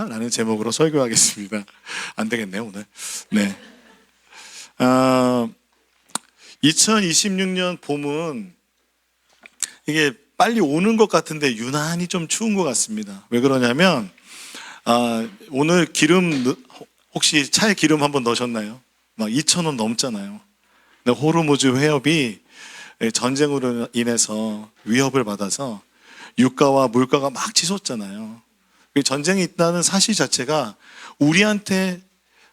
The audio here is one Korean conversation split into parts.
라는 제목으로 설교하겠습니다. 안 되겠네요, 오늘. 네. 2026년 봄은 이게 빨리 오는 것 같은데 유난히 좀 추운 것 같습니다. 왜 그러냐면, 오늘 혹시 차에 기름 한번 넣으셨나요? 막 2,000원 넘잖아요. 근데 호르무즈 해협이 전쟁으로 인해서 위협을 받아서 유가와 물가가 막 치솟잖아요. 전쟁이 있다는 사실 자체가 우리한테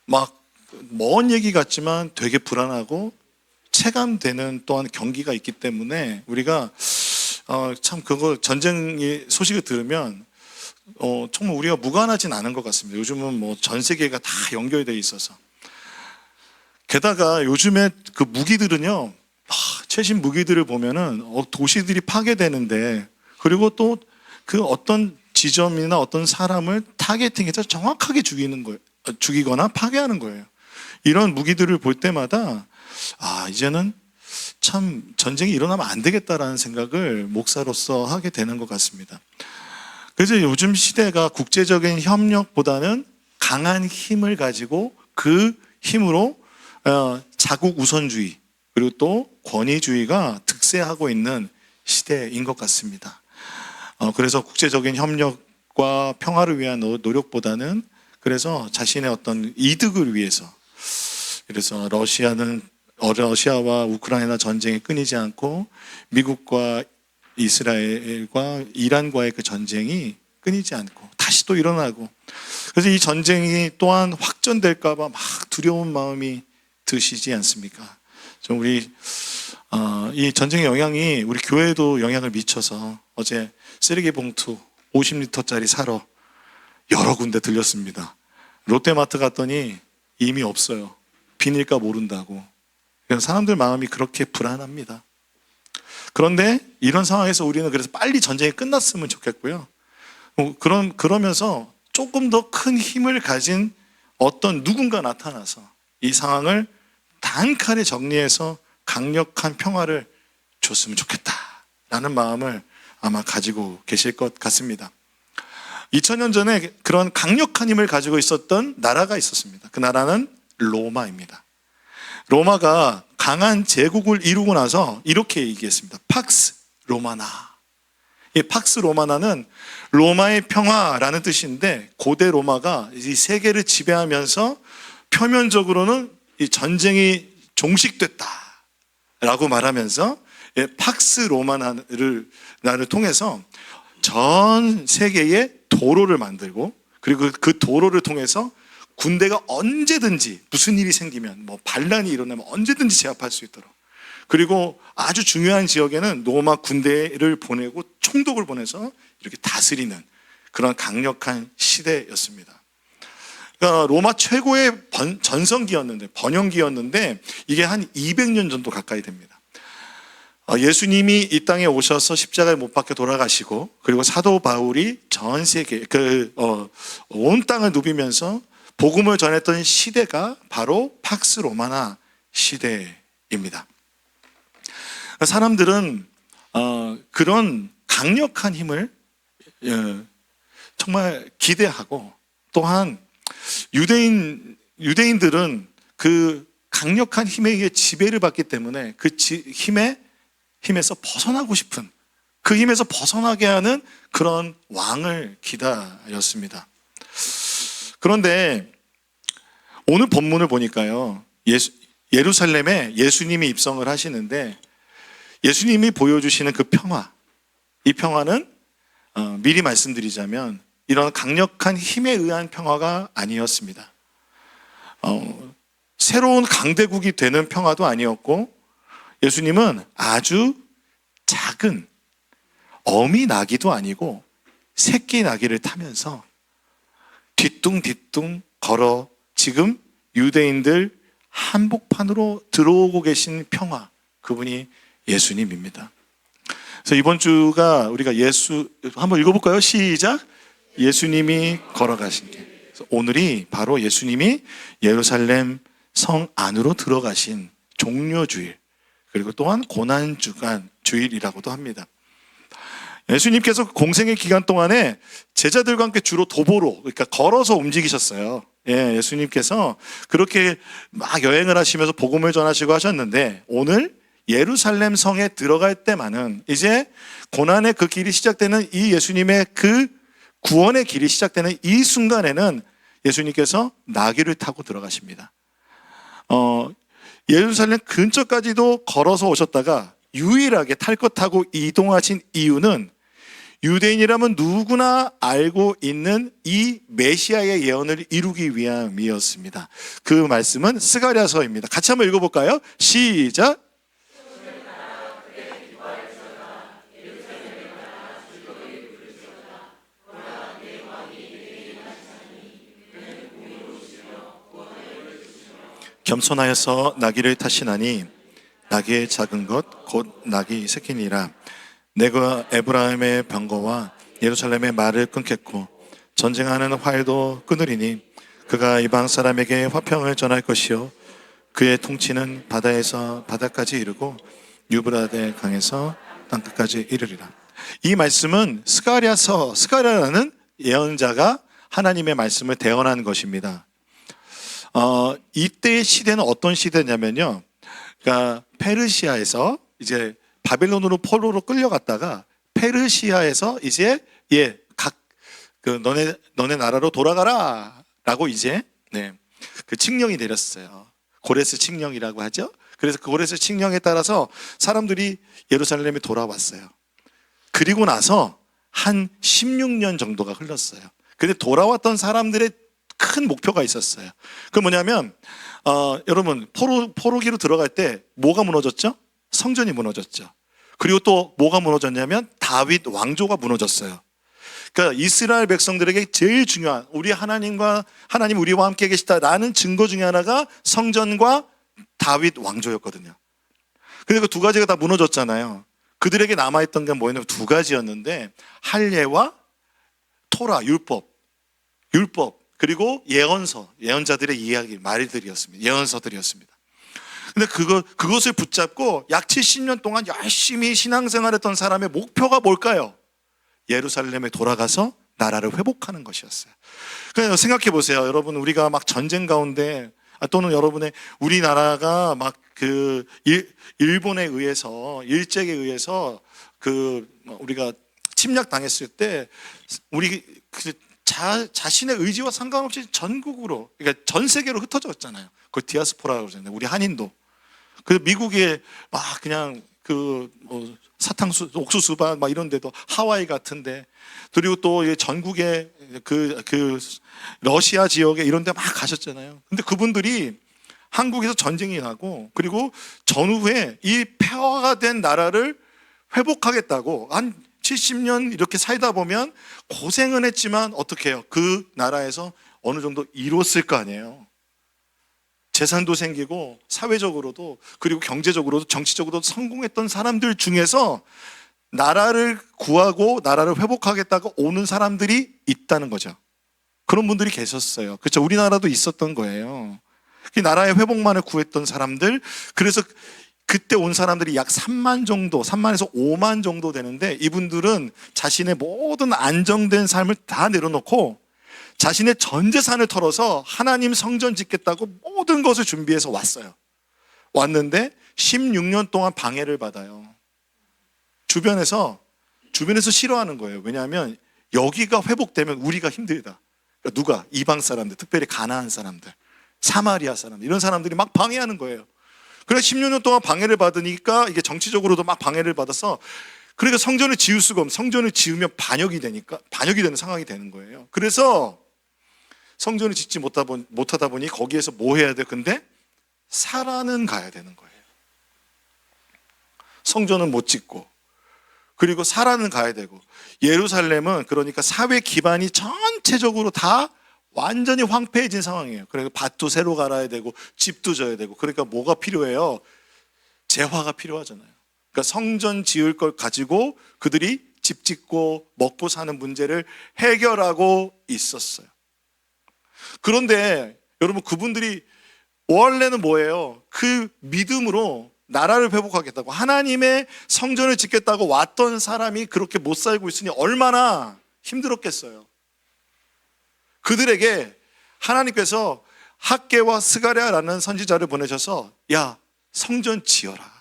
막 먼 얘기 같지만 되게 불안하고 체감되는 또한 경기가 있기 때문에 우리가 참 그거 전쟁의 소식을 들으면 정말 우리가 무관하진 않은 것 같습니다. 요즘은 뭐 전 세계가 다 연결되어 있어서. 게다가 요즘에 그 무기들은요, 최신 무기들을 보면은 도시들이 파괴되는데, 그리고 또 그 어떤 지점이나 어떤 사람을 타겟팅해서 정확하게 죽이거나 파괴하는 거예요. 이런 무기들을 볼 때마다 이제는 참 전쟁이 일어나면 안 되겠다라는 생각을 목사로서 하게 되는 것 같습니다. 그래서 요즘 시대가 국제적인 협력보다는 강한 힘을 가지고 그 힘으로 자국 우선주의 그리고 또 권위주의가 득세하고 있는 시대인 것 같습니다. 그래서 국제적인 협력과 평화를 위한 노력보다는 그래서 자신의 어떤 이득을 위해서, 그래서 러시아와 우크라이나 전쟁이 끊이지 않고 미국과 이스라엘과 이란과의 그 전쟁이 끊이지 않고 다시 또 일어나고, 그래서 이 전쟁이 또한 확전될까 봐 막 두려운 마음이 드시지 않습니까? 이 전쟁의 영향이 우리 교회에도 영향을 미쳐서 어제 쓰레기 봉투 50리터짜리 사러 여러 군데 들렸습니다. 롯데마트 갔더니 이미 없어요. 비닐가 모른다고. 사람들 마음이 그렇게 불안합니다. 그런데 이런 상황에서 우리는 그래서 빨리 전쟁이 끝났으면 좋겠고요. 그러면서 조금 더 큰 힘을 가진 어떤 누군가 나타나서 이 상황을 단칼에 정리해서 강력한 평화를 줬으면 좋겠다라는 마음을 아마 가지고 계실 것 같습니다. 2000년 전에 그런 강력한 힘을 가지고 있었던 나라가 있었습니다. 그 나라는 로마입니다. 로마가 강한 제국을 이루고 나서 이렇게 얘기했습니다. 팍스 로마나. 이 팍스 로마나는 로마의 평화라는 뜻인데, 고대 로마가 이 세계를 지배하면서 표면적으로는 이 전쟁이 종식됐다라고 말하면서 팍스 로마나를 통해서 전 세계에 도로를 만들고, 그리고 그 도로를 통해서 군대가 언제든지 무슨 일이 생기면, 뭐 반란이 일어나면 언제든지 제압할 수 있도록, 그리고 아주 중요한 지역에는 로마 군대를 보내고 총독을 보내서 이렇게 다스리는 그런 강력한 시대였습니다. 그러니까 로마 최고의 전성기였는데, 번영기였는데 이게 한 200년 정도 가까이 됩니다. 예수님이 이 땅에 오셔서 십자가에 못 박혀 돌아가시고, 그리고 사도 바울이 전 세계 온 땅을 누비면서 복음을 전했던 시대가 바로 팍스 로마나 시대입니다. 사람들은 그런 강력한 힘을 정말 기대하고, 또한 유대인들은 그 강력한 힘에 의해 지배를 받기 때문에 그 힘에서 벗어나고 싶은, 그 힘에서 벗어나게 하는 그런 왕을 기다렸습니다. 그런데 오늘 본문을 보니까요, 예루살렘에 예수님이 입성을 하시는데, 예수님이 보여주시는 그 평화, 이 평화는 미리 말씀드리자면 이런 강력한 힘에 의한 평화가 아니었습니다. 새로운 강대국이 되는 평화도 아니었고, 예수님은 아주 작은 어미 나귀도 아니고 새끼 나귀를 타면서 뒤뚱뒤뚱 걸어 지금 유대인들 한복판으로 들어오고 계신 평화, 그분이 예수님입니다. 그래서 이번 주가 우리가 한번 읽어볼까요? 시작. 예수님이 걸어가신 길. 그래서 오늘이 바로 예수님이 예루살렘 성 안으로 들어가신 종료주일, 그리고 또한 고난주간 주일이라고도 합니다. 예수님께서 공생의 기간 동안에 제자들과 함께 주로 도보로, 그러니까 걸어서 움직이셨어요. 예, 예수님께서 그렇게 막 여행을 하시면서 복음을 전하시고 하셨는데, 오늘 예루살렘 성에 들어갈 때만은 이제 고난의 그 길이 시작되는 이 예수님의 그 구원의 길이 시작되는 이 순간에는 예수님께서 나귀를 타고 들어가십니다. 예루살렘 근처까지도 걸어서 오셨다가 유일하게 탈 것 타고 이동하신 이유는 유대인이라면 누구나 알고 있는 이 메시아의 예언을 이루기 위함이었습니다. 그 말씀은 스가랴서입니다. 같이 한번 읽어볼까요? 시작. 겸손하여서 나귀를 타시나니 나귀의 작은 것 곧 나귀 새끼니라. 내가 에브라임의 병거와 예루살렘의 말을 끊겠고 전쟁하는 활도 끊으리니 그가 이방 사람에게 화평을 전할 것이요 그의 통치는 바다에서 바다까지 이르고 유브라데 강에서 땅끝까지 이르리라. 이 말씀은 스가랴라는 예언자가 하나님의 말씀을 대언한 것입니다. 이때의 시대는 어떤 시대냐면요, 그러니까 페르시아에서 이제 바벨론으로 포로로 끌려갔다가 페르시아에서 이제 너네 나라로 돌아가라라고 이제 그 칙령이 내렸어요. 고레스 칙령이라고 하죠. 그래서 그 고레스 칙령에 따라서 사람들이 예루살렘에 돌아왔어요. 그리고 나서 한 16년 정도가 흘렀어요. 근데 돌아왔던 사람들의 큰 목표가 있었어요. 그 뭐냐면 여러분 포로기로 들어갈 때 뭐가 무너졌죠? 성전이 무너졌죠. 그리고 또 뭐가 무너졌냐면 다윗 왕조가 무너졌어요. 그러니까 이스라엘 백성들에게 제일 중요한 하나님 우리와 함께 계시다라는 증거 중에 하나가 성전과 다윗 왕조였거든요. 근데 그 두 가지가 다 무너졌잖아요. 그들에게 남아있던 게 뭐였냐면 두 가지였는데 할례와 토라, 율법 그리고 예언자들의 이야기, 말들이었습니다. 예언서들이었습니다. 근데 그것을 붙잡고 약 70년 동안 열심히 신앙생활했던 사람의 목표가 뭘까요? 예루살렘에 돌아가서 나라를 회복하는 것이었어요. 그래서 생각해 보세요. 여러분, 우리가 막 전쟁 가운데 또는 여러분의 우리나라가 막 그 일본에 의해서 일제에 의해서 우리가 침략당했을 때 우리 자신의 의지와 상관없이 전국으로, 그러니까 전 세계로 흩어졌잖아요. 그걸 디아스포라라고 그러잖아요. 우리 한인도. 그래서 미국에 막 그냥 사탕수, 옥수수밭 막 이런 데도 하와이 같은데, 그리고 또 전국에 러시아 지역에 이런 데 막 가셨잖아요. 근데 그분들이 한국에서 전쟁이 나고 그리고 전후에 이 폐허가 된 나라를 회복하겠다고 한 70년 이렇게 살다 보면 고생은 했지만 어떻게 해요? 그 나라에서 어느 정도 이뤘을 거 아니에요. 재산도 생기고 사회적으로도 그리고 경제적으로도 정치적으로도 성공했던 사람들 중에서 나라를 구하고 나라를 회복하겠다고 오는 사람들이 있다는 거죠. 그런 분들이 계셨어요. 그렇죠? 우리나라도 있었던 거예요. 나라의 회복만을 구했던 사람들. 그래서 그때 온 사람들이 약 3만 정도, 3만에서 5만 정도 되는데, 이분들은 자신의 모든 안정된 삶을 다 내려놓고 자신의 전 재산을 털어서 하나님 성전 짓겠다고 모든 것을 준비해서 왔어요. 왔는데 16년 동안 방해를 받아요. 주변에서 싫어하는 거예요. 왜냐하면 여기가 회복되면 우리가 힘들다. 그러니까 누가? 이방 사람들, 특별히 가나안 사람들, 사마리아 사람들, 이런 사람들이 막 방해하는 거예요. 그래서 16년 동안 방해를 받으니까 이게 정치적으로도 막 방해를 받아서, 그러니까 성전을 지을 수가 없는, 성전을 지으면 반역이 되는 상황이 되는 거예요. 그래서 성전을 짓지 못하다 보니 거기에서 뭐 해야 돼? 근데 사라는 가야 되는 거예요. 성전은 못 짓고 그리고 사라는 가야 되고, 예루살렘은 그러니까 사회 기반이 전체적으로 다 완전히 황폐해진 상황이에요. 그러니까 밭도 새로 갈아야 되고 집도 져야 되고, 그러니까 뭐가 필요해요? 재화가 필요하잖아요. 그러니까 성전 지을 걸 가지고 그들이 집 짓고 먹고 사는 문제를 해결하고 있었어요. 그런데 여러분, 그분들이 원래는 뭐예요? 그 믿음으로 나라를 회복하겠다고, 하나님의 성전을 짓겠다고 왔던 사람이 그렇게 못 살고 있으니 얼마나 힘들었겠어요. 그들에게 하나님께서 학개와 스가랴라는 선지자를 보내셔서, 야, 성전 지어라.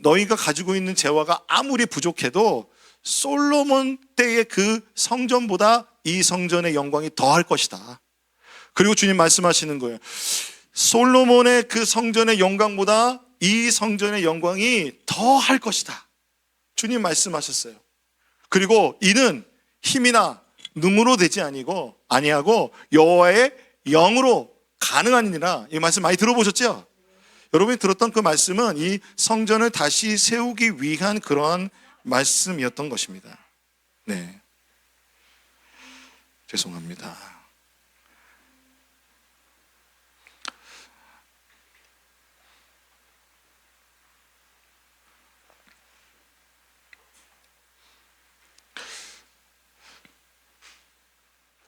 너희가 가지고 있는 재화가 아무리 부족해도 솔로몬 때의 그 성전보다 이 성전의 영광이 더할 것이다. 그리고 주님 말씀하시는 거예요. 솔로몬의 그 성전의 영광보다 이 성전의 영광이 더할 것이다. 주님 말씀하셨어요. 그리고 이는 힘이나 능으로 되지 아니하고 여호와의 영으로 가능하니라. 이 말씀 많이 들어보셨죠? 여러분이 들었던 그 말씀은 이 성전을 다시 세우기 위한 그러한 말씀이었던 것입니다. 네, 죄송합니다.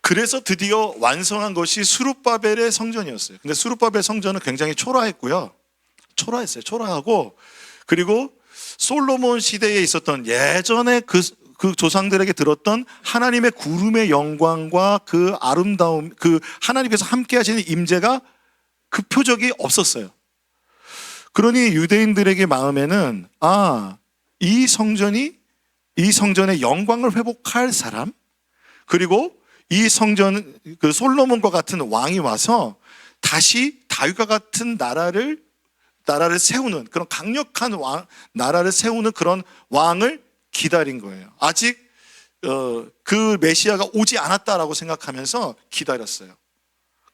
그래서 드디어 완성한 것이 스룹바벨의 성전이었어요. 근데 스룹바벨 성전은 굉장히 초라했고요. 초라하고, 그리고 솔로몬 시대에 있었던 예전에 그 조상들에게 들었던 하나님의 구름의 영광과 그 아름다움, 그 하나님께서 함께 하시는 임재가 그 표적이 없었어요. 그러니 유대인들에게 마음에는, 이 성전의 영광을 회복할 사람, 그리고 이 성전, 그 솔로몬과 같은 왕이 와서 다시 다윗과 같은 나라를 세우는, 그런 강력한 나라를 세우는 그런 왕을 기다린 거예요. 아직 그 메시아가 오지 않았다라고 생각하면서 기다렸어요.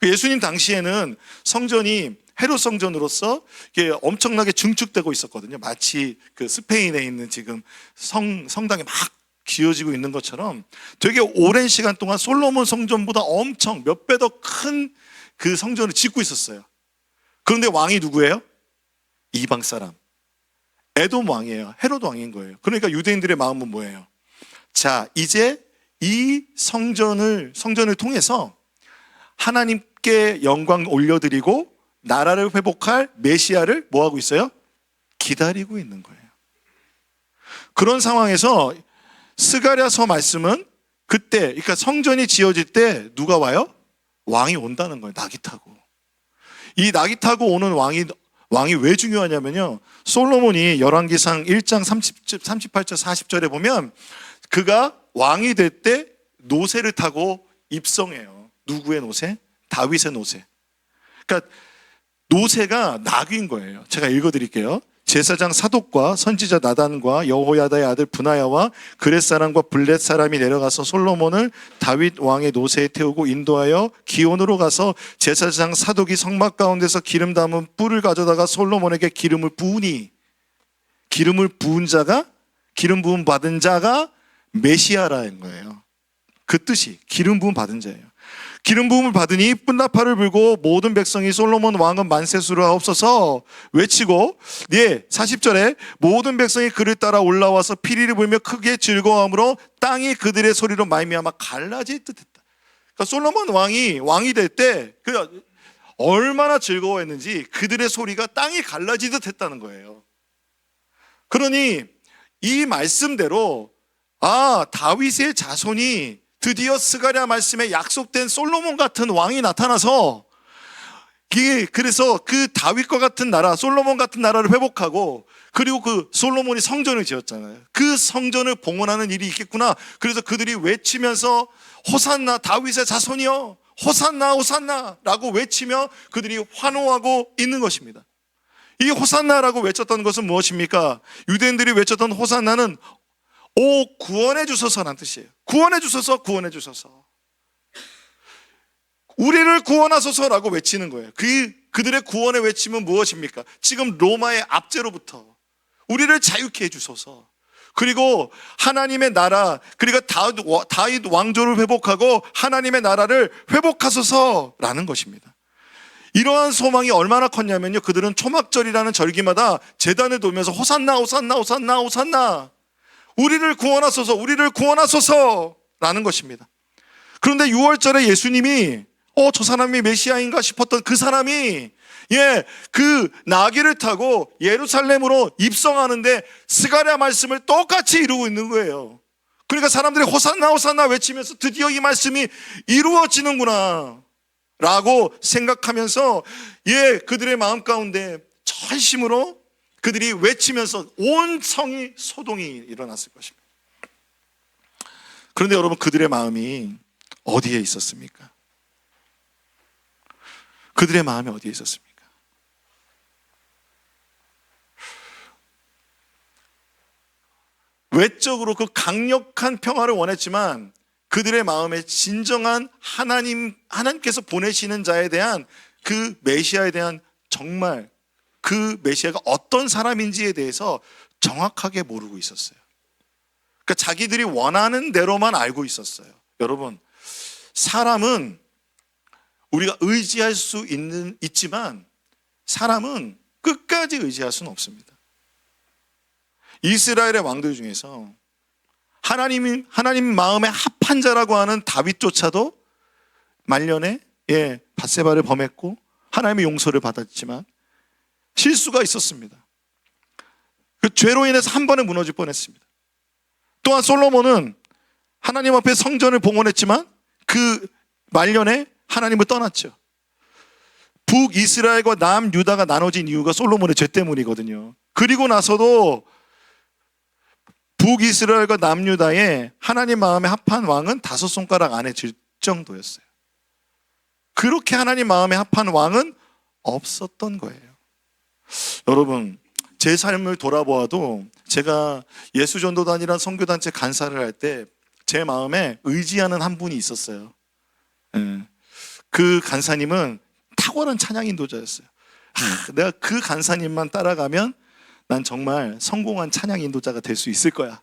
예수님 당시에는 성전이 헤롯 성전으로서 이게 엄청나게 증축되고 있었거든요. 마치 그 스페인에 있는 지금 성당이 막 지어지고 있는 것처럼 되게 오랜 시간 동안 솔로몬 성전보다 엄청 몇 배 더 큰 그 성전을 짓고 있었어요. 그런데 왕이 누구예요? 이방 사람, 에돔 왕이에요. 헤롯 왕인 거예요. 그러니까 유대인들의 마음은 뭐예요? 자, 이제 이 성전을 통해서 하나님께 영광 올려드리고 나라를 회복할 메시아를 뭐하고 있어요? 기다리고 있는 거예요. 그런 상황에서 스가랴서 말씀은 그때, 그러니까 성전이 지어질 때 누가 와요? 왕이 온다는 거예요. 낙이 타고. 이 낙이 타고 오는 왕이 왜 중요하냐면요, 솔로몬이 열왕기상 1장 38절 40절에 보면 그가 왕이 될 때 노새를 타고 입성해요. 누구의 노새? 다윗의 노새. 그러니까 노새가 낙인 거예요. 제가 읽어드릴게요. 제사장 사독과 선지자 나단과 여호야다의 아들 브나야와 그렛 사람과 블렛 사람이 내려가서 솔로몬을 다윗 왕의 노새에 태우고 인도하여 기온으로 가서 제사장 사독이 성막 가운데서 기름 담은 뿔을 가져다가 솔로몬에게 기름을 부으니, 기름을 부은 자가, 기름 부음 받은 자가 메시아라는 거예요. 그 뜻이 기름 부음 받은 자예요. 기름 부음을 받으니 뿔나팔을 불고 모든 백성이 솔로몬 왕은 만세수를 하옵소서 외치고, 40절에 모든 백성이 그를 따라 올라와서 피리를 불며 크게 즐거워함으로 땅이 그들의 소리로 말미암아 갈라질 듯했다. 그러니까 솔로몬 왕이 될 때 얼마나 즐거워했는지 그들의 소리가 땅이 갈라지듯 했다는 거예요. 그러니 이 말씀대로 다윗의 자손이 드디어 스가랴 말씀에 약속된 솔로몬 같은 왕이 나타나서, 그래서 그 다윗과 같은 나라, 솔로몬 같은 나라를 회복하고, 그리고 그 솔로몬이 성전을 지었잖아요. 그 성전을 봉헌하는 일이 있겠구나. 그래서 그들이 외치면서 호산나, 다윗의 자손이여 호산나 호산나 라고 외치며 그들이 환호하고 있는 것입니다. 이 호산나라고 외쳤던 것은 무엇입니까? 유대인들이 외쳤던 호산나는 구원해 주소서라는 뜻이에요. 구원해 주소서, 구원해 주소서. 우리를 구원하소서라고 외치는 거예요. 그들의 구원의 외침은 무엇입니까? 지금 로마의 압제로부터 우리를 자유케 해 주소서. 그리고 하나님의 나라, 그리고 다윗 왕조를 회복하고 하나님의 나라를 회복하소서라는 것입니다. 이러한 소망이 얼마나 컸냐면요, 그들은 초막절이라는 절기마다 제단을 돌면서 호산나 호산나 호산나 호산나, 우리를 구원하소서, 우리를 구원하소서 라는 것입니다. 그런데 6월절에 예수님이 저 사람이 메시아인가 싶었던 그 사람이 그 나귀를 타고 예루살렘으로 입성하는데 스가랴 말씀을 똑같이 이루고 있는 거예요. 그러니까 사람들이 호산나 호산나 외치면서 드디어 이 말씀이 이루어지는구나 라고 생각하면서 그들의 마음 가운데 전심으로 그들이 외치면서 온 성이 소동이 일어났을 것입니다. 그런데 여러분, 그들의 마음이 어디에 있었습니까? 그들의 마음이 어디에 있었습니까? 외적으로 그 강력한 평화를 원했지만 그들의 마음에 진정한 하나님께서 보내시는 자에 대한 그 메시아에 대한 정말 그 메시아가 어떤 사람인지에 대해서 정확하게 모르고 있었어요. 그러니까 자기들이 원하는 대로만 알고 있었어요. 여러분, 사람은 우리가 의지할 수 있지만 사람은 끝까지 의지할 수는 없습니다. 이스라엘의 왕들 중에서 하나님 마음에 합한 자라고 하는 다윗조차도 말년에 밧세바를 범했고 하나님의 용서를 받았지만 실수가 있었습니다. 그 죄로 인해서 한 번에 무너질 뻔했습니다. 또한 솔로몬은 하나님 앞에 성전을 봉헌했지만 그 말년에 하나님을 떠났죠. 북이스라엘과 남유다가 나눠진 이유가 솔로몬의 죄 때문이거든요. 그리고 나서도 북이스라엘과 남유다에 하나님 마음에 합한 왕은 5손가락 안에 들 정도였어요. 그렇게 하나님 마음에 합한 왕은 없었던 거예요. 여러분, 제 삶을 돌아보아도 제가 예수전도단이란 선교단체 간사를 할 때 제 마음에 의지하는 한 분이 있었어요. 그 간사님은 탁월한 찬양 인도자였어요. 내가 그 간사님만 따라가면 난 정말 성공한 찬양 인도자가 될 수 있을 거야.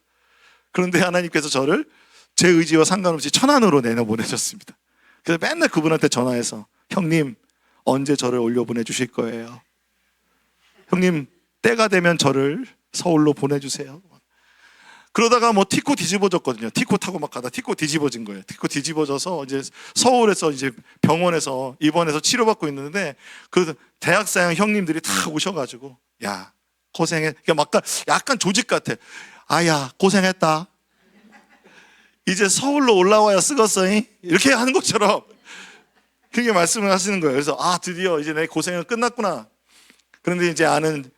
그런데 하나님께서 저를 제 의지와 상관없이 천안으로 내려보내셨습니다. 그래서 맨날 그분한테 전화해서 형님, 언제 저를 올려보내 주실 거예요? 형님, 때가 되면 저를 서울로 보내주세요. 그러다가 티코 뒤집어졌거든요. 티코 타고 막 가다 티코 뒤집어진 거예요. 티코 뒤집어져서 이제 서울에서 이제 병원에서 입원해서 치료받고 있는데 그 대학생 형님들이 다 오셔가지고 야, 고생해. 막 약간 조직 같아. 아야, 고생했다. 이제 서울로 올라와야 쓰겄어잉? 이렇게 하는 것처럼 그렇게 말씀을 하시는 거예요. 그래서 드디어 이제 내 고생은 끝났구나. 그런데 이제 아는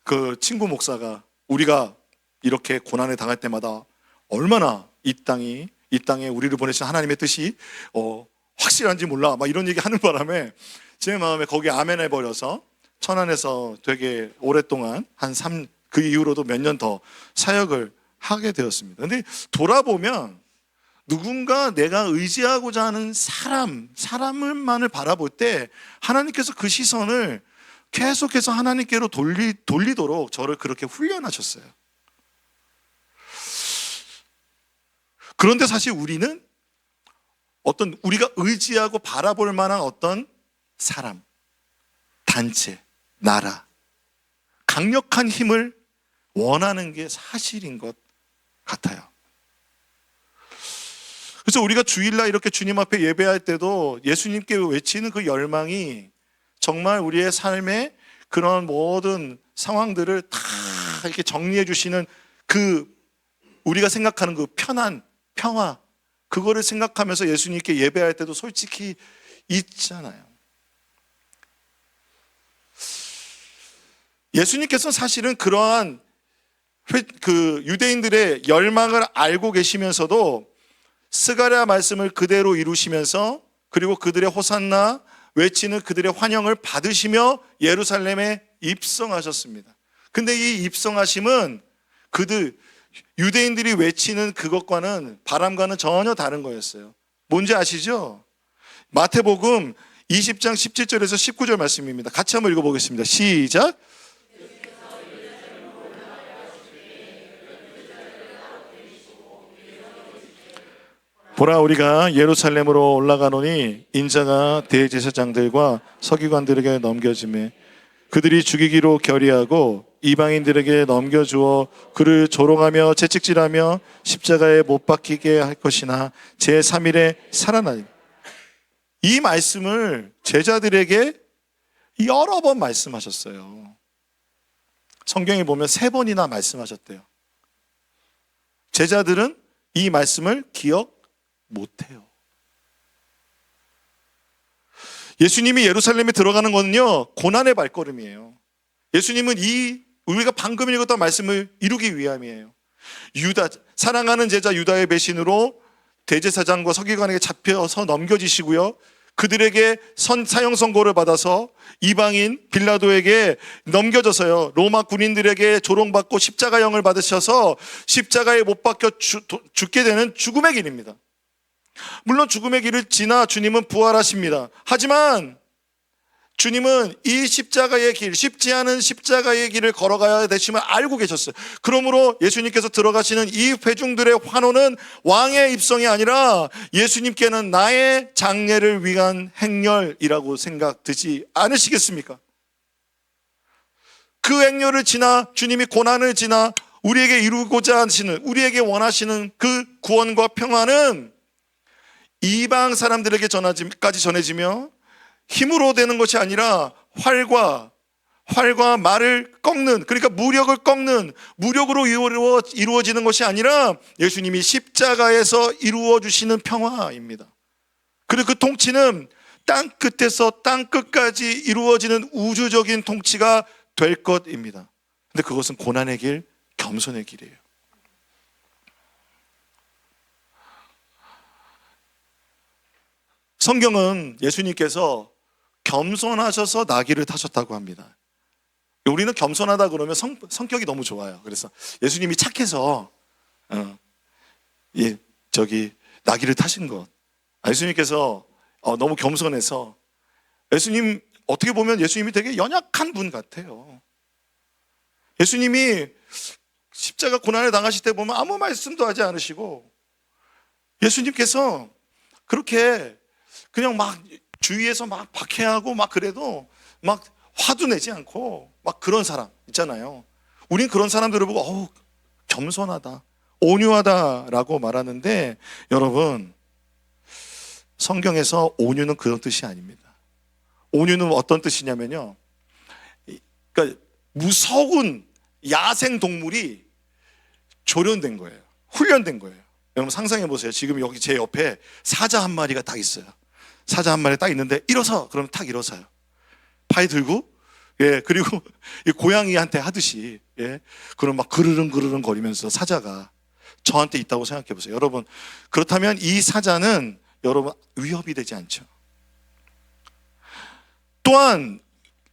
그 친구 목사가 우리가 이렇게 고난에 당할 때마다 얼마나 이 땅에 우리를 보내신 하나님의 뜻이 확실한지 몰라. 막 이런 얘기 하는 바람에 제 마음에 거기에 아멘 해버려서 천안에서 되게 오랫동안 그 이후로도 몇 년 더 사역을 하게 되었습니다. 근데 돌아보면 누군가 내가 의지하고자 하는 사람을만을 바라볼 때 하나님께서 그 시선을 계속해서 하나님께로 돌리도록 저를 그렇게 훈련하셨어요. 그런데 사실 우리는 우리가 의지하고 바라볼 만한 어떤 사람, 단체, 나라, 강력한 힘을 원하는 게 사실인 것 같아요. 그래서 우리가 주일날 이렇게 주님 앞에 예배할 때도 예수님께 외치는 그 열망이 정말 우리의 삶의 그런 모든 상황들을 다 이렇게 정리해 주시는 그 우리가 생각하는 그 편안, 평화, 그거를 생각하면서 예수님께 예배할 때도 솔직히 있잖아요. 예수님께서는 사실은 그러한 그 유대인들의 열망을 알고 계시면서도 스가랴 말씀을 그대로 이루시면서 그리고 그들의 호산나 외치는 그들의 환영을 받으시며 예루살렘에 입성하셨습니다. 근데 이 입성하심은 유대인들이 외치는 그것과는 바람과는 전혀 다른 거였어요. 뭔지 아시죠? 마태복음 20장 17절에서 19절 말씀입니다. 같이 한번 읽어보겠습니다. 시작. 보라, 우리가 예루살렘으로 올라가노니 인자가 대제사장들과 서기관들에게 넘겨지매 그들이 죽이기로 결의하고 이방인들에게 넘겨주어 그를 조롱하며 채찍질하며 십자가에 못 박히게 할 것이나 제3일에 살아나리. 이 말씀을 제자들에게 여러 번 말씀하셨어요. 성경에 보면 3번이나 말씀하셨대요. 제자들은 이 말씀을 기억 못해요. 예수님이 예루살렘에 들어가는 거는요, 고난의 발걸음이에요. 예수님은 우리가 방금 읽었던 말씀을 이루기 위함이에요. 사랑하는 제자 유다의 배신으로 대제사장과 서기관에게 잡혀서 넘겨지시고요, 그들에게 사형 선고를 받아서 이방인 빌라도에게 넘겨져서요, 로마 군인들에게 조롱받고 십자가형을 받으셔서 십자가에 못 박혀 죽게 되는 죽음의 길입니다. 물론 죽음의 길을 지나 주님은 부활하십니다. 하지만 주님은 이 십자가의 길, 쉽지 않은 십자가의 길을 걸어가야 되심을 알고 계셨어요. 그러므로 예수님께서 들어가시는 이 회중들의 환호는 왕의 입성이 아니라 예수님께는 나의 장례를 위한 행렬이라고 생각되지 않으시겠습니까? 그 행렬을 지나 주님이 고난을 지나 우리에게 이루고자 하시는, 우리에게 원하시는 그 구원과 평화는 이방 사람들에게까지 전해지며 힘으로 되는 것이 아니라 활과 말을 꺾는, 그러니까 무력을 꺾는, 무력으로 이루어지는 것이 아니라 예수님이 십자가에서 이루어 주시는 평화입니다. 그리고 그 통치는 땅 끝에서 땅 끝까지 이루어지는 우주적인 통치가 될 것입니다. 근데 그것은 고난의 길, 겸손의 길이에요. 성경은 예수님께서 겸손하셔서 나귀를 타셨다고 합니다. 우리는 겸손하다 그러면 성격이 너무 좋아요. 그래서 예수님이 착해서 나귀를 타신 것. 예수님께서 너무 겸손해서, 예수님 어떻게 보면 예수님이 되게 연약한 분 같아요. 예수님이 십자가 고난을 당하실 때 보면 아무 말씀도 하지 않으시고, 예수님께서 그렇게 그냥 막 주위에서 막 박해하고 막 그래도 막 화도 내지 않고 막 그런 사람 있잖아요. 우린 그런 사람들을 보고 겸손하다, 온유하다라고 말하는데, 여러분, 성경에서 온유는 그런 뜻이 아닙니다. 온유는 어떤 뜻이냐면요, 그러니까 무서운 야생 동물이 조련된 거예요. 훈련된 거예요. 여러분 상상해 보세요. 지금 여기 제 옆에 사자 한 마리가 딱 있어요. 사자 한 마리 딱 있는데 일어서, 그러면 탁 일어서요. 팔 들고, 그리고 고양이한테 하듯이, 그럼 막 그르릉 거리면서 사자가 저한테 있다고 생각해 보세요. 여러분, 그렇다면 이 사자는 여러분 위협이 되지 않죠. 또한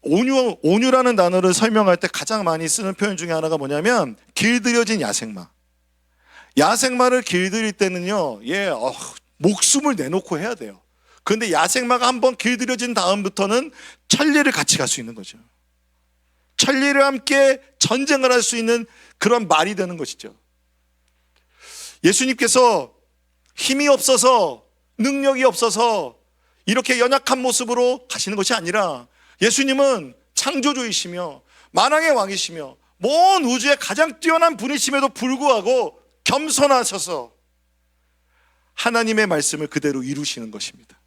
온유라는 단어를 설명할 때 가장 많이 쓰는 표현 중에 하나가 뭐냐면 길들여진 야생마. 야생마를 길들일 때는요, 목숨을 내놓고 해야 돼요. 그런데 야생마가 한번 길들여진 다음부터는 천리를 같이 갈 수 있는 거죠. 천리를 함께 전쟁을 할 수 있는 그런 말이 되는 것이죠. 예수님께서 힘이 없어서, 능력이 없어서 이렇게 연약한 모습으로 가시는 것이 아니라, 예수님은 창조주이시며 만왕의 왕이시며 먼 우주의 가장 뛰어난 분이심에도 불구하고 겸손하셔서 하나님의 말씀을 그대로 이루시는 것입니다.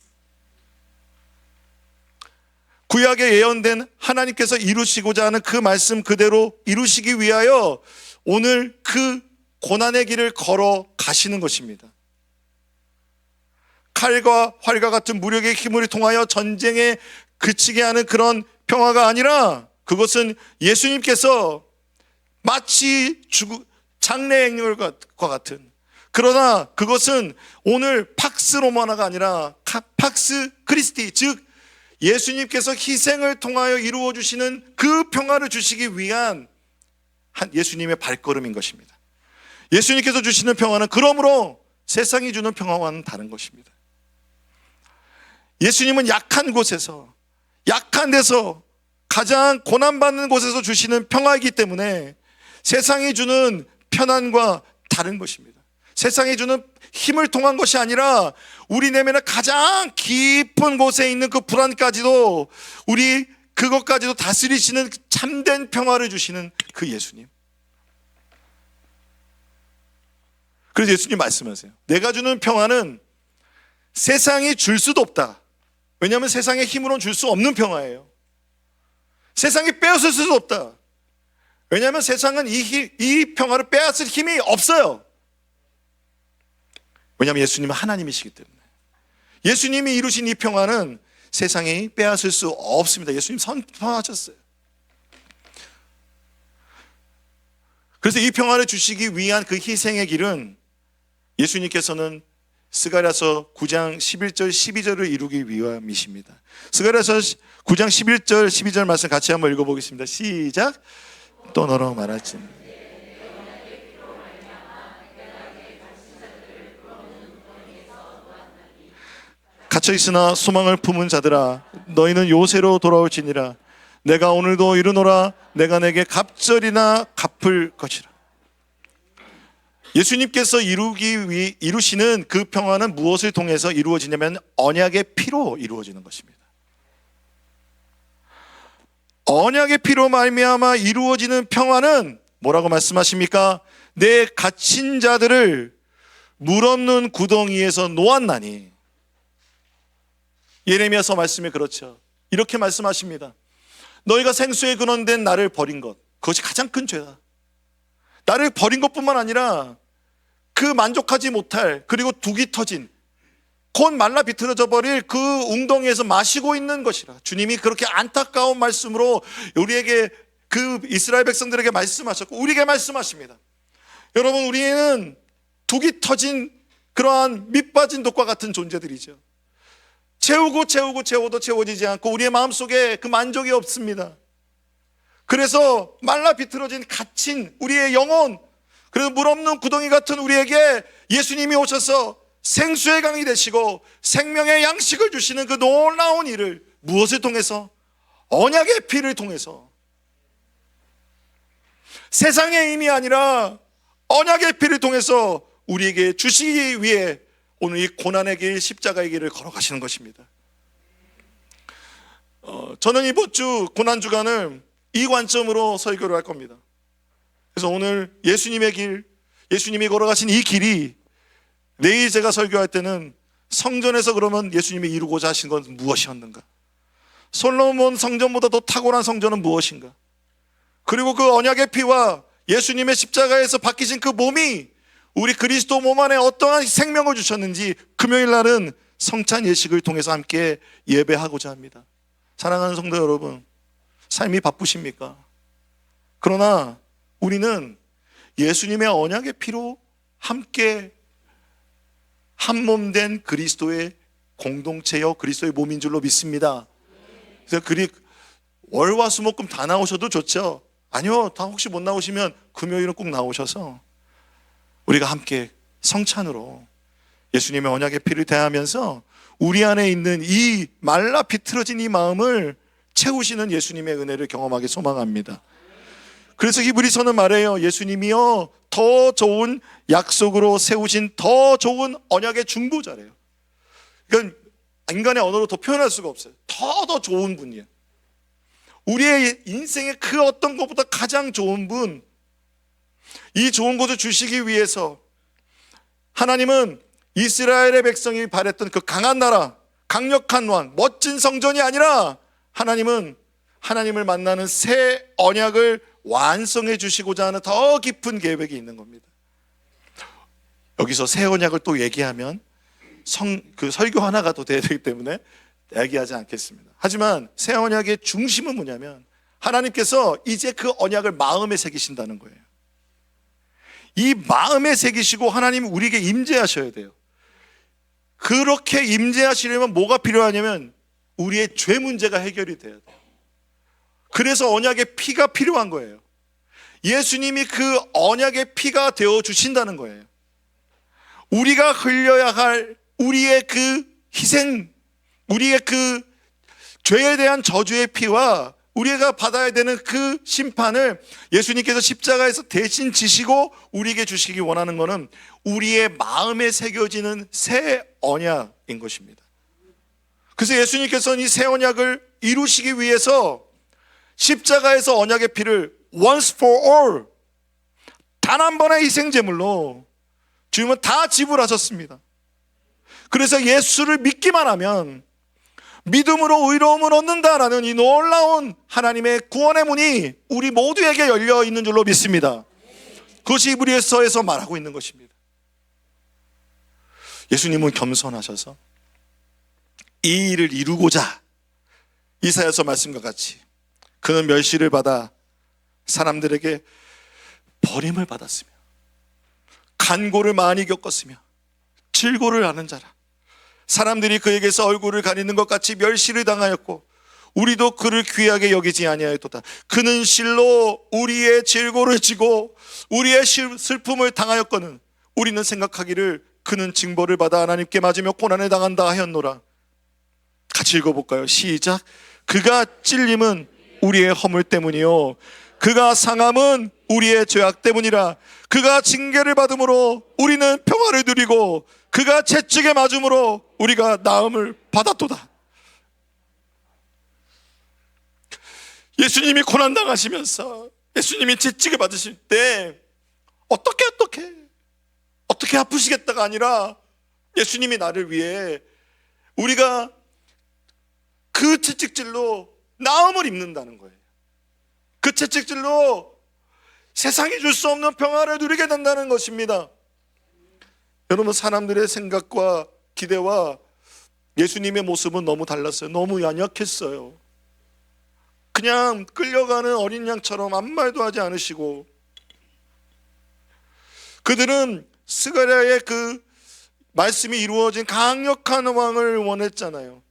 구약에 예언된 하나님께서 이루시고자 하는 그 말씀 그대로 이루시기 위하여 오늘 그 고난의 길을 걸어 가시는 것입니다. 칼과 활과 같은 무력의 힘을 통하여 전쟁에 그치게 하는 그런 평화가 아니라, 그것은 예수님께서 마치 장래 행렬과 같은, 그러나 그것은 오늘 팍스 로마나가 아니라 팍스 크리스티, 즉 예수님께서 희생을 통하여 이루어 주시는 그 평화를 주시기 위한 예수님의 발걸음인 것입니다. 예수님께서 주시는 평화는 그러므로 세상이 주는 평화와는 다른 것입니다. 예수님은 약한 곳에서, 약한 데서, 가장 고난받는 곳에서 주시는 평화이기 때문에 세상이 주는 편안과 다른 것입니다. 세상이 주는 힘을 통한 것이 아니라 우리 내면의 가장 깊은 곳에 있는 그 불안까지도, 그것까지도 다스리시는 참된 평화를 주시는 그 예수님. 그래서 예수님 말씀하세요. 내가 주는 평화는 세상이 줄 수도 없다. 왜냐하면 세상의 힘으로는 줄 수 없는 평화예요. 세상이 빼앗을 수도 없다. 왜냐하면 세상은 이 평화를 빼앗을 힘이 없어요. 왜냐하면 예수님은 하나님이시기 때문에. 예수님이 이루신 이 평화는 세상이 빼앗을 수 없습니다. 예수님 선포하셨어요. 그래서 이 평화를 주시기 위한 그 희생의 길은 예수님께서는 스가랴서 9장 11절 12절을 이루기 위함이십니다. 스가랴서 9장 11절 12절 말씀 같이 한번 읽어보겠습니다. 시작. 또 너로 말하지 갇혀있으나 소망을 품은 자들아 너희는 요새로 돌아올지니라. 내가 오늘도 이르노라. 내가 내게 갑절이나 갚을 것이라. 예수님께서 이루시는 그 평화는 무엇을 통해서 이루어지냐면 언약의 피로 이루어지는 것입니다. 언약의 피로 말미암아 이루어지는 평화는 뭐라고 말씀하십니까? 내 갇힌 자들을 물 없는 구덩이에서 놓았나니. 예레미야서 말씀이 그렇죠. 이렇게 말씀하십니다. 너희가 생수에 근원된 나를 버린 것, 그것이 가장 큰 죄다. 나를 버린 것뿐만 아니라 그 만족하지 못할, 그리고 둑이 터진, 곧 말라 비틀어져 버릴 그 웅덩이에서 마시고 있는 것이라. 주님이 그렇게 안타까운 말씀으로 우리에게, 그 이스라엘 백성들에게 말씀하셨고 우리에게 말씀하십니다. 여러분, 우리는 둑이 터진 그러한 밑빠진 독과 같은 존재들이죠. 채워도 채워지지 않고 우리의 마음속에 그 만족이 없습니다. 그래서 말라 비틀어진 갇힌 우리의 영혼, 그래서 물 없는 구덩이 같은 우리에게 예수님이 오셔서 생수의 강이 되시고 생명의 양식을 주시는 그 놀라운 일을 무엇을 통해서? 언약의 피를 통해서. 세상의 힘이 아니라 언약의 피를 통해서 우리에게 주시기 위해 오늘 이 고난의 길, 십자가의 길을 걸어가시는 것입니다. 저는 이번 주 고난주간을 이 관점으로 설교를 할 겁니다. 그래서 오늘 예수님의 길, 예수님이 걸어가신 이 길이, 내일 제가 설교할 때는 성전에서 그러면 예수님이 이루고자 하신 건 무엇이었는가? 솔로몬 성전보다 더 탁월한 성전은 무엇인가? 그리고 그 언약의 피와 예수님의 십자가에서 박히신 그 몸이 우리 그리스도 몸 안에 어떠한 생명을 주셨는지 금요일 날은 성찬 예식을 통해서 함께 예배하고자 합니다. 사랑하는 성도 여러분, 삶이 바쁘십니까? 그러나 우리는 예수님의 언약의 피로 함께 한 몸 된 그리스도의 공동체여 그리스도의 몸인 줄로 믿습니다. 그래서 월화수목금 다 나오셔도 좋죠. 아니요, 다 혹시 못 나오시면 금요일은 꼭 나오셔서 우리가 함께 성찬으로 예수님의 언약의 피를 대하면서 우리 안에 있는 이 말라 비틀어진 이 마음을 채우시는 예수님의 은혜를 경험하기 소망합니다. 그래서 히브리서는 말해요. 예수님이요 더 좋은 약속으로 세우신 더 좋은 언약의 중보자래요. 이건 인간의 언어로 더 표현할 수가 없어요. 더 좋은 분이에요. 우리의 인생의 그 어떤 것보다 가장 좋은 분, 이 좋은 것을 주시기 위해서 하나님은 이스라엘의 백성이 바랬던 그 강한 나라, 강력한 왕, 멋진 성전이 아니라 하나님은 하나님을 만나는 새 언약을 완성해 주시고자 하는 더 깊은 계획이 있는 겁니다. 여기서 새 언약을 또 얘기하면 그 설교 하나가 더 돼야 되기 때문에 얘기하지 않겠습니다. 하지만 새 언약의 중심은 뭐냐면 하나님께서 이제 그 언약을 마음에 새기신다는 거예요. 이 마음에 새기시고 하나님이 우리에게 임재하셔야 돼요. 그렇게 임재하시려면 뭐가 필요하냐면 우리의 죄 문제가 해결이 돼야 돼요. 그래서 언약의 피가 필요한 거예요. 예수님이 그 언약의 피가 되어 주신다는 거예요. 우리가 흘려야 할 우리의 그 희생, 우리의 그 죄에 대한 저주의 피와 우리가 받아야 되는 그 심판을 예수님께서 십자가에서 대신 지시고 우리에게 주시기 원하는 것은 우리의 마음에 새겨지는 새 언약인 것입니다. 그래서 예수님께서는 이 새 언약을 이루시기 위해서 십자가에서 언약의 피를 once for all, 단 한 번의 희생제물로 주님은 다 지불하셨습니다. 그래서 예수를 믿기만 하면 믿음으로 의로움을 얻는다라는 이 놀라운 하나님의 구원의 문이 우리 모두에게 열려 있는 줄로 믿습니다. 그것이 히브리서에서 말하고 있는 것입니다. 예수님은 겸손하셔서 이 일을 이루고자 이사야서 말씀과 같이 그는 멸시를 받아 사람들에게 버림을 받았으며 간고를 많이 겪었으며 질고를 아는 자라. 사람들이 그에게서 얼굴을 가리는 것 같이 멸시를 당하였고 우리도 그를 귀하게 여기지 아니하였도다. 그는 실로 우리의 질고를 지고 우리의 슬픔을 당하였거늘 우리는 생각하기를 그는 징벌을 받아 하나님께 맞으며 고난을 당한다 하였노라. 같이 읽어볼까요? 시작. 그가 찔림은 우리의 허물 때문이요 그가 상함은 우리의 죄악 때문이라. 그가 징계를 받음으로 우리는 평화를 누리고 그가 채찍에 맞음으로 우리가 나음을 받았도다. 예수님이 고난당하시면서 예수님이 채찍을 받으실 때 어떻게 아프시겠다가 아니라 예수님이 나를 위해 우리가 그 채찍질로 나음을 입는다는 거예요. 그 채찍질로 세상이 줄 수 없는 평화를 누리게 된다는 것입니다. 여러분, 사람들의 생각과 기대와 예수님의 모습은 너무 달랐어요. 너무 연약했어요. 그냥 끌려가는 어린 양처럼 아무 말도 하지 않으시고, 그들은 스가랴의 그 말씀이 이루어진 강력한 왕을 원했잖아요.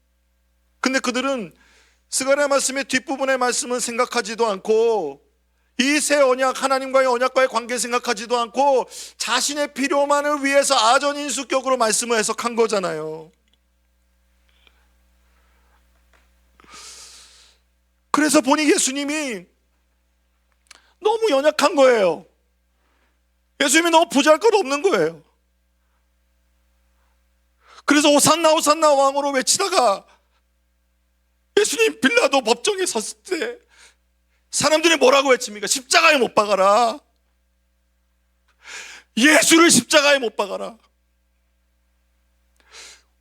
근데 그들은 스가랴 말씀의 뒷부분의 말씀은 생각하지도 않고 이 새 언약, 하나님과의 언약과의 관계 생각하지도 않고 자신의 필요만을 위해서 아전인수격으로 말씀을 해석한 거잖아요. 그래서 보니 예수님이 너무 연약한 거예요. 예수님이 너무 부잘것 없는 거예요. 그래서 오산나 오산나 왕으로 외치다가 예수님 빌라도 법정에 섰을 때 사람들이 뭐라고 외칩니까? 십자가에 못 박아라. 예수를 십자가에 못 박아라.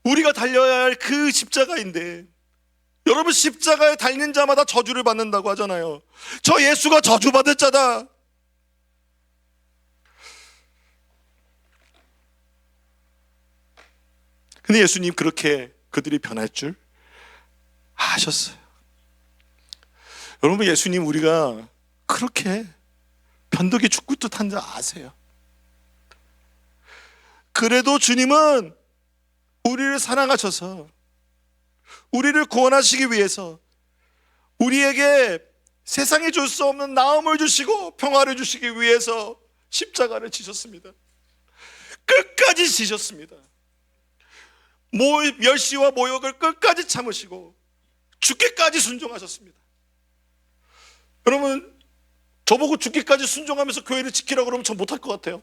우리가 달려야 할 그 십자가인데, 여러분, 십자가에 달린 자마다 저주를 받는다고 하잖아요. 저 예수가 저주받을 자다. 근데 예수님 그렇게 그들이 변할 줄 아셨어요. 여러분, 예수님 우리가 그렇게 변덕이 죽을 듯한 줄 아세요. 그래도 주님은 우리를 사랑하셔서 우리를 구원하시기 위해서 우리에게 세상이 줄 수 없는 나음을 주시고 평화를 주시기 위해서 십자가를 지셨습니다. 끝까지 지셨습니다. 멸시와 모욕을 끝까지 참으시고 죽기까지 순종하셨습니다. 여러분, 저보고 죽기까지 순종하면서 교회를 지키라고 그러면 전 못할 것 같아요.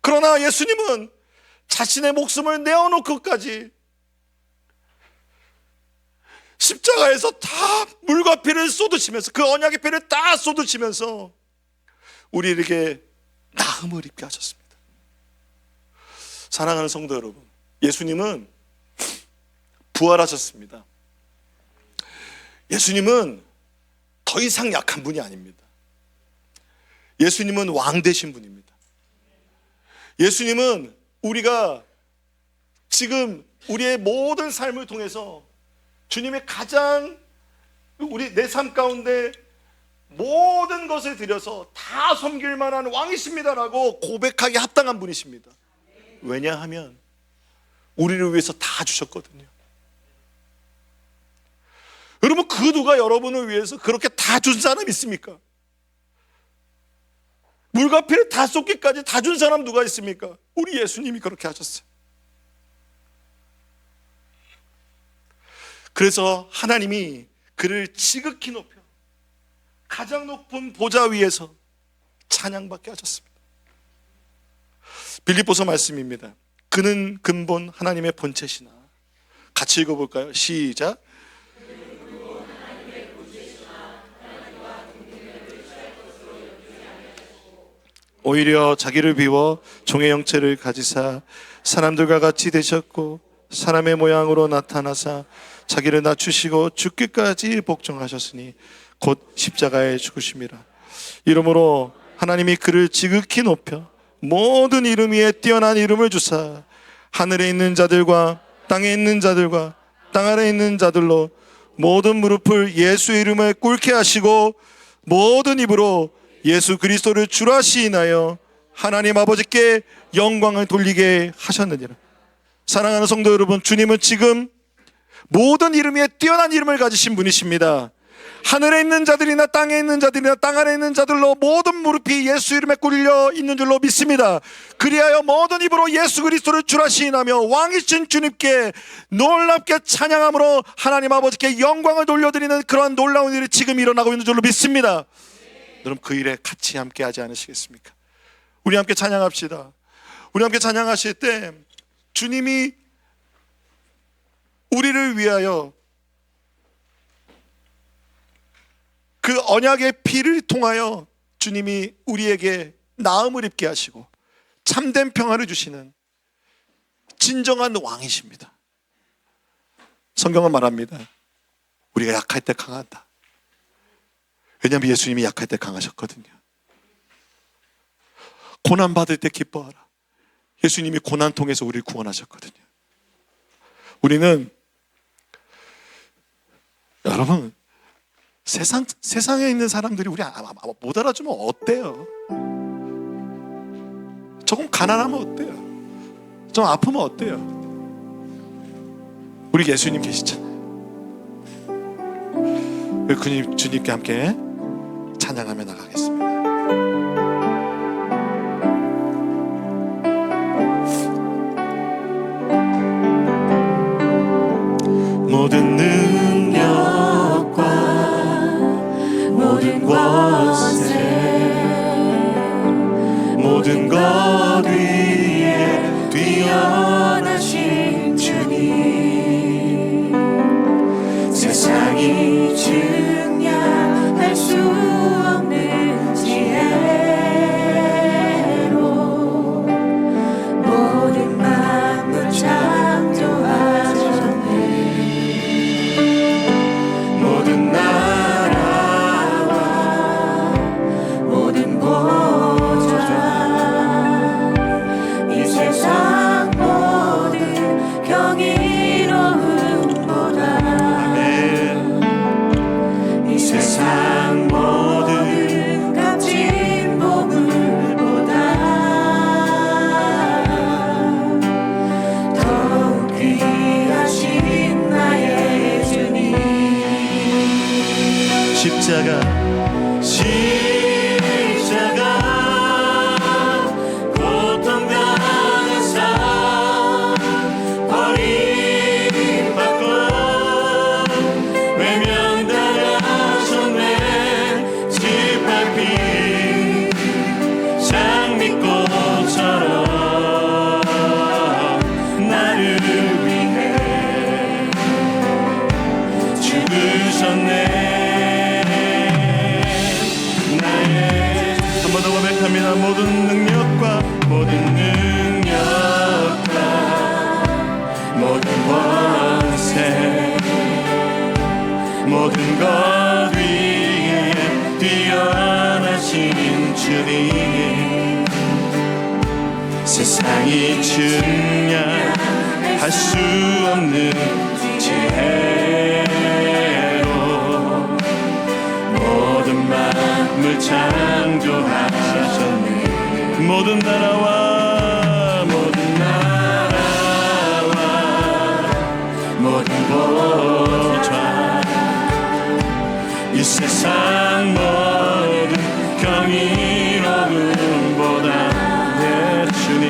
그러나 예수님은 자신의 목숨을 내어놓고까지 십자가에서 다 물과 피를 쏟으시면서, 그 언약의 피를 다 쏟으시면서 우리에게 나음을 입게 하셨습니다. 사랑하는 성도 여러분, 예수님은 부활하셨습니다. 예수님은 더 이상 약한 분이 아닙니다. 예수님은 왕 되신 분입니다. 예수님은 우리가 지금 우리의 모든 삶을 통해서 주님의 가장 내 삶 가운데 모든 것을 들여서 다 섬길 만한 왕이십니다라고 고백하기 합당한 분이십니다. 왜냐하면 우리를 위해서 다 주셨거든요. 여러분, 그 누가 여러분을 위해서 그렇게 다 준 사람 있습니까? 물과 피를 다 쏟기까지 다 준 사람 누가 있습니까? 우리 예수님이 그렇게 하셨어요. 그래서 하나님이 그를 지극히 높여 가장 높은 보좌 위에서 찬양받게 하셨습니다. 빌립보서 말씀입니다. 그는 근본 하나님의 본체시나. 같이 읽어볼까요? 시작. 오히려 자기를 비워 종의 형체를 가지사 사람들과 같이 되셨고 사람의 모양으로 나타나사 자기를 낮추시고 죽기까지 복종하셨으니 곧 십자가에 죽으심이라. 이러므로 하나님이 그를 지극히 높여 모든 이름 위에 뛰어난 이름을 주사 하늘에 있는 자들과 땅에 있는 자들과 땅 아래에 있는 자들로 모든 무릎을 예수의 이름에 꿇게 하시고 모든 입으로 예수 그리스도를 주라 시인하여 하나님 아버지께 영광을 돌리게 하셨느니라. 사랑하는 성도 여러분, 주님은 지금 모든 이름 위에 뛰어난 이름을 가지신 분이십니다. 하늘에 있는 자들이나 땅에 있는 자들이나 땅 아래에 있는 자들로 모든 무릎이 예수 이름에 꿇려 있는 줄로 믿습니다. 그리하여 모든 입으로 예수 그리스도를 주라 시인하며 왕이신 주님께 놀랍게 찬양함으로 하나님 아버지께 영광을 돌려드리는 그러한 놀라운 일이 지금 일어나고 있는 줄로 믿습니다. 여러분, 그 일에 같이 함께 하지 않으시겠습니까? 우리 함께 찬양합시다. 우리 함께 찬양하실 때 주님이 우리를 위하여 그 언약의 피를 통하여 주님이 우리에게 나음을 입게 하시고 참된 평화를 주시는 진정한 왕이십니다. 성경은 말합니다. 우리가 약할 때 강하다. 왜냐하면 예수님이 약할 때 강하셨거든요. 고난 받을 때 기뻐하라. 예수님이 고난 통해서 우리를 구원하셨거든요. 우리는 여러분, 세상에 있는 사람들이 우리 못 알아주면 어때요? 조금 가난하면 어때요? 좀 아프면 어때요? 우리 예수님 계시잖아요. 우리 주님께 함께 찬양하며 나가겠습니다. 모든 능력과 모든 권세 모든 것 위에 뛰어나신 주님 세상이 증량할 수 없는 지혜로 모든 만물 창조하셨네. 모든 나라와 모든 보좌 이 세상 모든 경이로움보다 이 세상 모든 값진 보물보다 더욱 귀하신 나의 주님. 십자가 고통당한 삶 버림받고 외면당하셨네. 짓밟힌 장미꽃처럼 나를 위해 죽으셨네. 한 번 더 고백합니다. 모든 능력과 모든 권세 모든 것 위에 뛰어나신 주님 세상이 증량할 수 없는 지혜로 모든 만물 창조하셨네. 모든 나라와 모든 보좌 이 세상 모든 경이로움보다 내 주님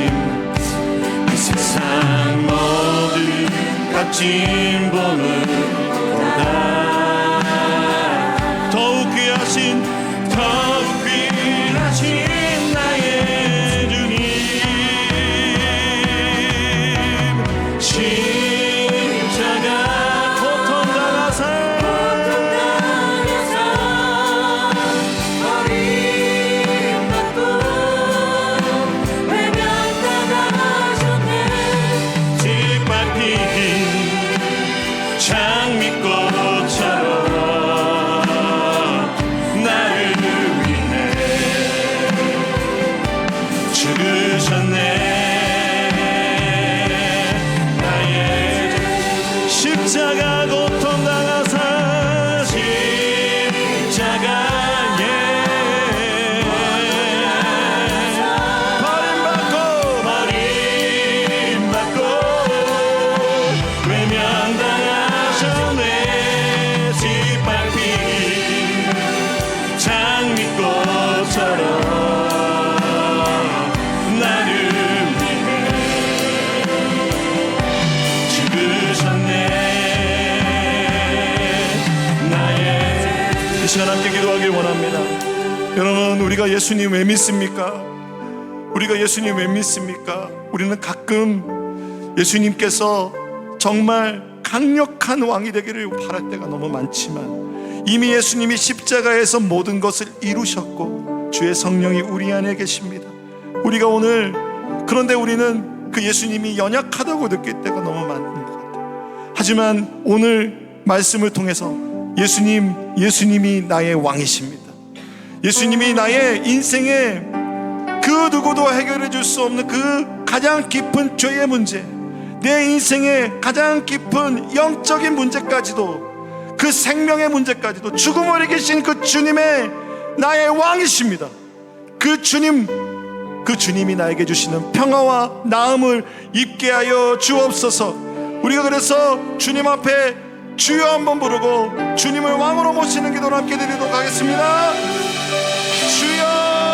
이 세상 모든 값진 보물보다 더욱 귀하신 나의 주님 십자가 고통당하사 버림받고 외면당하셨네. 짓밟히기 장미꽃처럼 나를 위해 죽으셨네. 나의 십자가 고통 당하사 십자가에 버림받고 외면당하셨네. 짓밟힌 장미꽃처럼 나를 위해 죽으셨네. 나의 이 시간 함께 기도하길 원합니다. 여러분, 우리가 예수님 왜 믿습니까? 우리가 예수님 왜 믿습니까? 우리는 가끔 예수님께서 정말 강력한 왕이 되기를 바랄 때가 너무 많지만 이미 예수님이 십자가에서 모든 것을 이루셨고 주의 성령이 우리 안에 계십니다. 우리가 오늘 그런데 우리는 그 예수님이 연약하다고 느낄 때가 너무 많은 것 같아요. 하지만 오늘 말씀을 통해서 예수님이 나의 왕이십니다. 예수님이 나의 인생의 그 누구도 해결해 줄 수 없는 그 가장 깊은 죄의 문제, 내 인생의 가장 깊은 영적인 문제까지도, 그 생명의 문제까지도 죽음을 이기신 그 주님의 나의 왕이십니다. 그 주님이 나에게 주시는 평화와 나음을 입게 하여 주옵소서. 우리가 그래서 주님 앞에 주여 한번 부르고 주님을 왕으로 모시는 기도를 함께 드리도록 하겠습니다. 주여.